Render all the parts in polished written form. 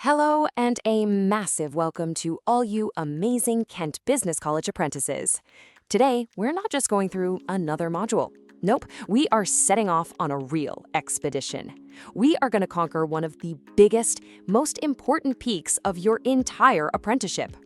Hello, and a massive welcome to all you amazing Kent Business College apprentices. Today, we're not just going through another module. Nope, we are setting off on a real expedition. We are going to conquer one of the biggest, most important peaks of your entire apprenticeship.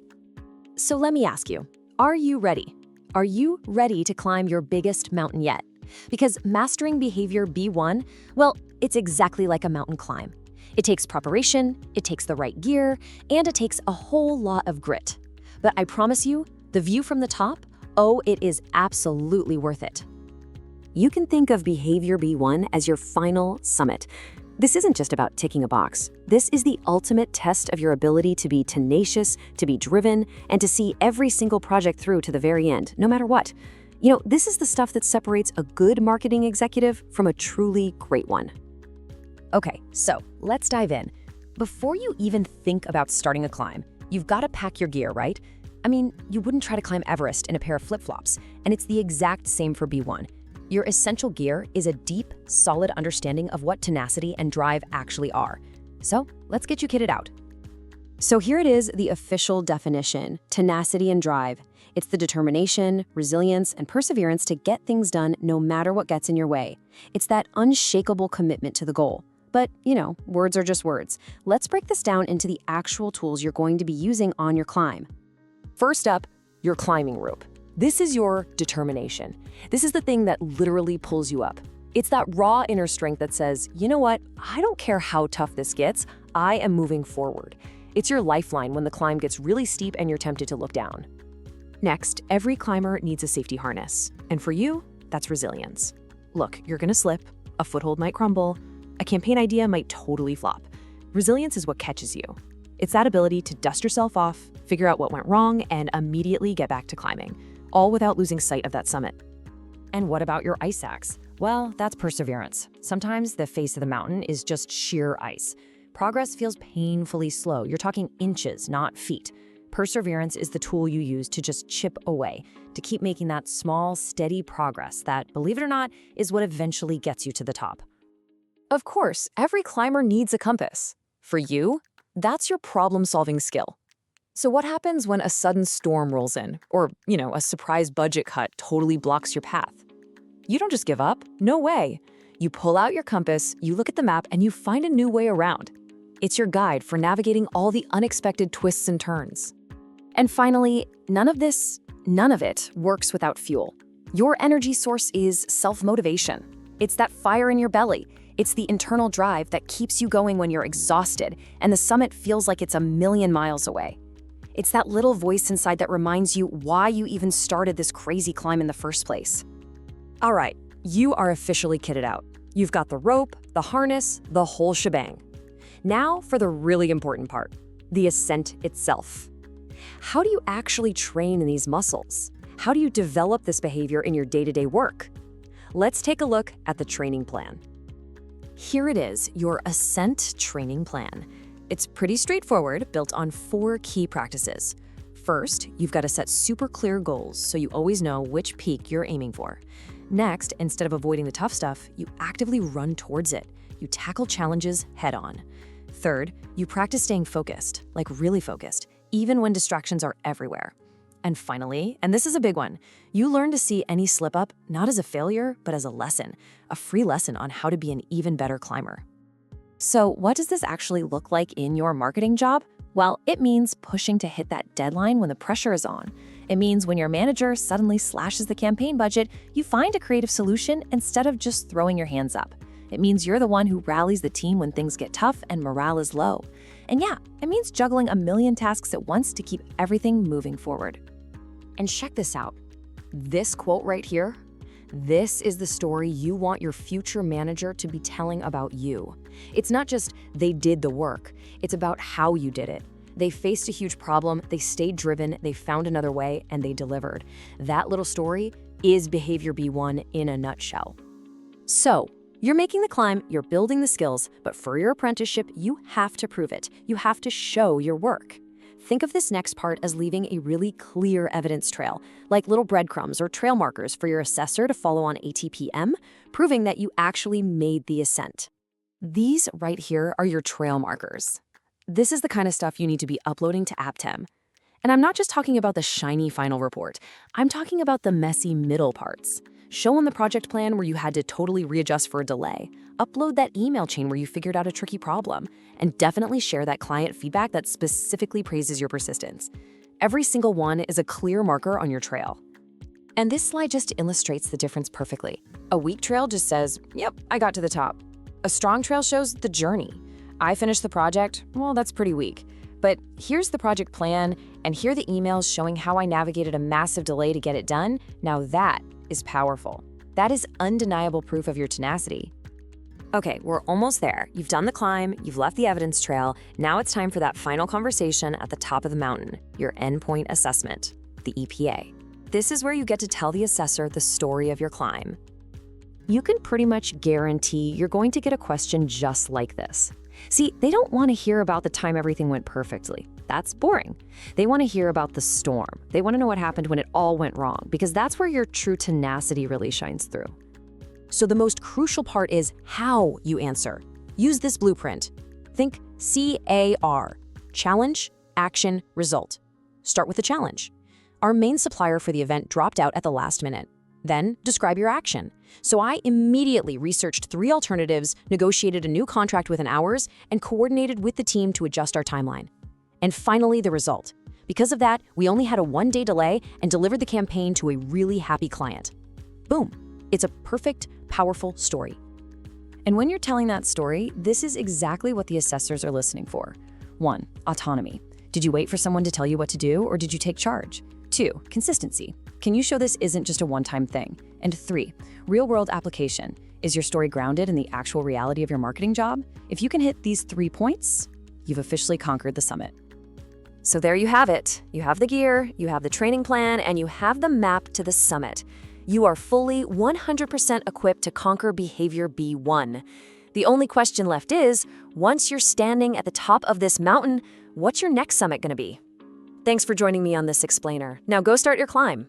So let me ask you, are you ready? Are you ready to climb your biggest mountain yet? Because mastering Behaviour B1, well, it's exactly like a mountain climb. It takes preparation, it takes the right gear, and it takes a whole lot of grit. But I promise you, the view from the top, oh, it is absolutely worth it. You can think of Behaviour B1 as your final summit. This isn't just about ticking a box. This is the ultimate test of your ability to be tenacious, to be driven, and to see every single project through to the very end, no matter what. You know, this is the stuff that separates a good marketing executive from a truly great one. Okay, so let's dive in. Before you even think about starting a climb, you've got to pack your gear, right? I mean, you wouldn't try to climb Everest in a pair of flip-flops, and it's the exact same for B1. Your essential gear is a deep, solid understanding of what tenacity and drive actually are. So let's get you kitted out. So here it is, the official definition: tenacity and drive. It's the determination, resilience, and perseverance to get things done no matter what gets in your way. It's that unshakable commitment to the goal. But, you know, words are just words. Let's break this down into the actual tools you're going to be using on your climb. First up, your climbing rope. This is your determination. This is the thing that literally pulls you up. It's that raw inner strength that says, you know what, I don't care how tough this gets, I am moving forward. It's your lifeline when the climb gets really steep and you're tempted to look down. Next, every climber needs a safety harness. And for you, that's resilience. Look, you're gonna slip, a foothold might crumble, a campaign idea might totally flop. Resilience is what catches you. It's that ability to dust yourself off, figure out what went wrong, and immediately get back to climbing, all without losing sight of that summit. And what about your ice axe? Well, that's perseverance. Sometimes the face of the mountain is just sheer ice. Progress feels painfully slow. You're talking inches, not feet. Perseverance is the tool you use to just chip away, to keep making that small, steady progress that, believe it or not, is what eventually gets you to the top. Of course, every climber needs a compass. For you, that's your problem-solving skill. So what happens when a sudden storm rolls in, or, a surprise budget cut totally blocks your path? You don't just give up. No way. You pull out your compass, you look at the map, and you find a new way around. It's your guide for navigating all the unexpected twists and turns. And finally, none of it works without fuel. Your energy source is self-motivation. It's that fire in your belly. It's the internal drive that keeps you going when you're exhausted and the summit feels like it's a million miles away. It's that little voice inside that reminds you why you even started this crazy climb in the first place. All right, you are officially kitted out. You've got the rope, the harness, the whole shebang. Now for the really important part, the ascent itself. How do you actually train in these muscles? How do you develop this behavior in your day-to-day work? Let's take a look at the training plan. Here it is, your ascent training plan. It's pretty straightforward, built on 4 key practices. First, you've got to set super clear goals so you always know which peak you're aiming for. Next, instead of avoiding the tough stuff, you actively run towards it. You tackle challenges head on. Third, you practice staying focused, like really focused, even when distractions are everywhere. And finally, and this is a big one, you learn to see any slip up not as a failure, but as a lesson, a free lesson on how to be an even better climber. So what does this actually look like in your marketing job? Well, it means pushing to hit that deadline when the pressure is on. It means when your manager suddenly slashes the campaign budget, you find a creative solution instead of just throwing your hands up. It means you're the one who rallies the team when things get tough and morale is low. And yeah, it means juggling a million tasks at once to keep everything moving forward. And check this out. This quote right here, this is the story you want your future manager to be telling about you. It's not just they did the work, it's about how you did it. They faced a huge problem, they stayed driven, they found another way, and they delivered. That little story is Behaviour B1 in a nutshell. So, you're making the climb, you're building the skills, but for your apprenticeship, you have to prove it. You have to show your work. Think of this next part as leaving a really clear evidence trail, like little breadcrumbs or trail markers for your assessor to follow on ATPM, proving that you actually made the ascent. These right here are your trail markers. This is the kind of stuff you need to be uploading to AppTem. And I'm not just talking about the shiny final report. I'm talking about the messy middle parts. Show on the project plan where you had to totally readjust for a delay. Upload that email chain where you figured out a tricky problem. And definitely share that client feedback that specifically praises your persistence. Every single one is a clear marker on your trail. And this slide just illustrates the difference perfectly. A weak trail just says, yep, I got to the top. A strong trail shows the journey. I finished the project, well, that's pretty weak. But here's the project plan, and here are the emails showing how I navigated a massive delay to get it done. Now that is powerful. That is undeniable proof of your tenacity. Okay, we're almost there. You've done the climb, you've left the evidence trail. Now it's time for that final conversation at the top of the mountain, your endpoint assessment, the EPA. This is where you get to tell the assessor the story of your climb. You can pretty much guarantee you're going to get a question just like this. See, they don't want to hear about the time everything went perfectly. That's boring. They want to hear about the storm. They want to know what happened when it all went wrong, because that's where your true tenacity really shines through. So the most crucial part is how you answer. Use this blueprint. Think CAR, challenge, action, result. Start with the challenge. Our main supplier for the event dropped out at the last minute. Then describe your action. So I immediately researched 3 alternatives, negotiated a new contract within hours, and coordinated with the team to adjust our timeline. And finally, the result. Because of that, we only had a 1-day delay and delivered the campaign to a really happy client. Boom. It's a perfect, powerful story. And when you're telling that story, this is exactly what the assessors are listening for. 1. Autonomy. Did you wait for someone to tell you what to do, or did you take charge? 2. Consistency. Can you show this isn't just a one-time thing? And 3. Real-world application. Is your story grounded in the actual reality of your marketing job? If you can hit these 3 points, you've officially conquered the summit. So there you have it. You have the gear, you have the training plan, and you have the map to the summit. You are fully 100% equipped to conquer Behaviour B1. The only question left is, once you're standing at the top of this mountain, what's your next summit going to be? Thanks for joining me on this explainer. Now go start your climb.